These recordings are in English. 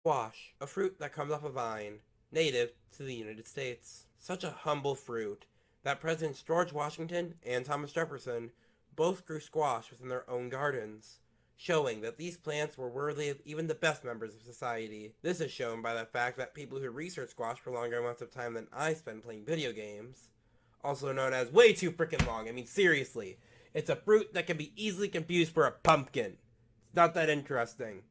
Squash, a fruit that comes off a vine, native to the United States. Such a humble fruit that Presidents George Washington and Thomas Jefferson both grew squash within their own gardens, showing that these plants were worthy of even the best members of society. This is shown by the fact that people who research squash for longer amounts of time than I spend playing video games, also known as way too freaking long. I mean, seriously, it's a fruit that can be easily confused for a pumpkin. It's not that interesting.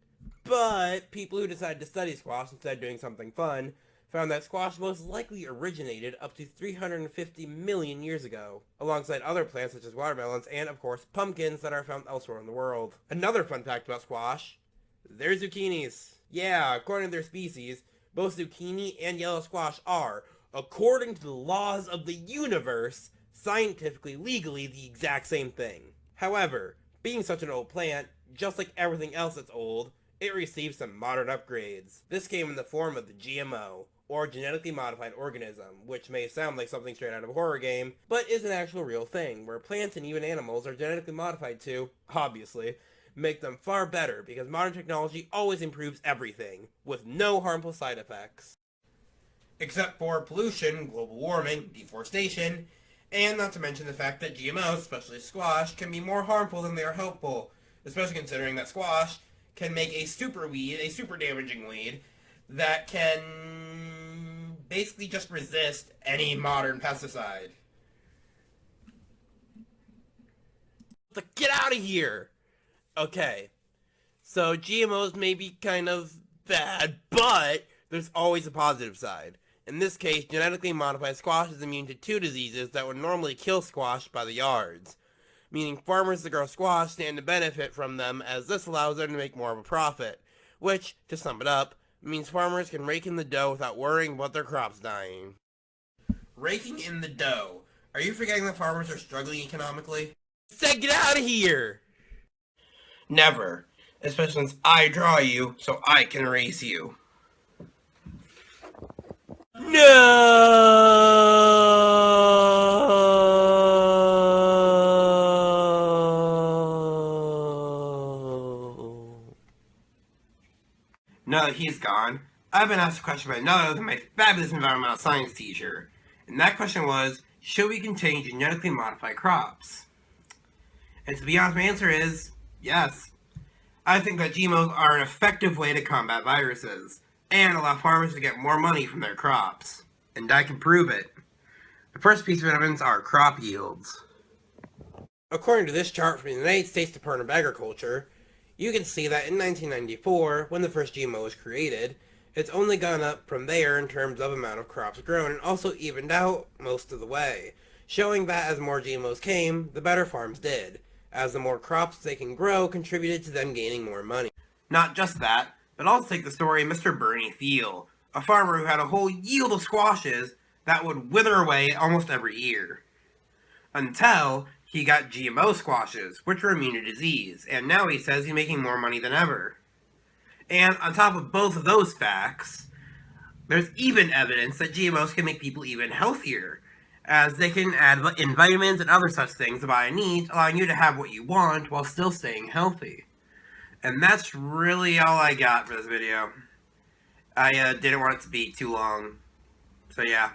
But people who decided to study squash instead of doing something fun found that squash most likely originated up to 350 million years ago, alongside other plants such as watermelons and, of course, pumpkins that are found elsewhere in the world. Another fun fact about squash, they're zucchinis. Yeah, according to their species, both zucchini and yellow squash are, according to the laws of the universe, scientifically, legally, the exact same thing. However, being such an old plant, just like everything else that's old, it received some modern upgrades. This came in the form of the GMO, or genetically modified organism, which may sound like something straight out of a horror game, but is an actual real thing, where plants and even animals are genetically modified to, obviously, make them far better because modern technology always improves everything, with no harmful side effects. Except for pollution, global warming, deforestation, and not to mention the fact that GMOs, especially squash, can be more harmful than they are helpful, especially considering that squash can make a super weed, a super damaging weed, that can basically just resist any modern pesticide. Get out of here! Okay, so GMOs may be kind of bad, but there's always a positive side. In this case, genetically modified squash is immune to two diseases that would normally kill squash by the yards, meaning farmers that grow squash stand to benefit from them as this allows them to make more of a profit, which, to sum it up, means farmers can rake in the dough without worrying about their crops dying. Raking in the dough. Are you forgetting that farmers are struggling economically? Say, get out of here! Never. Especially since I draw you, so I can raise you. No! Now that he's gone, I've been asked a question by none other than my fabulous environmental science teacher. And that question was, should we continue to genetically modify crops? And to be honest, my answer is yes. I think that GMOs are an effective way to combat viruses and allow farmers to get more money from their crops. And I can prove it. The first piece of evidence are crop yields. According to this chart from the United States Department of Agriculture, you can see that in 1994, when the first GMO was created, it's only gone up from there in terms of amount of crops grown and also evened out most of the way, showing that as more GMOs came, the better farms did, as the more crops they can grow contributed to them gaining more money. Not just that, but also take the story of Mr. Bernie Thiel, a farmer who had a whole yield of squashes that would wither away almost every year. Until he got GMO squashes, which were immune to disease, and now he says he's making more money than ever. And on top of both of those facts, there's even evidence that GMOs can make people even healthier, as they can add in vitamins and other such things the body needs, allowing you to have what you want while still staying healthy. And that's really all I got for this video. I didn't want it to be too long. So yeah.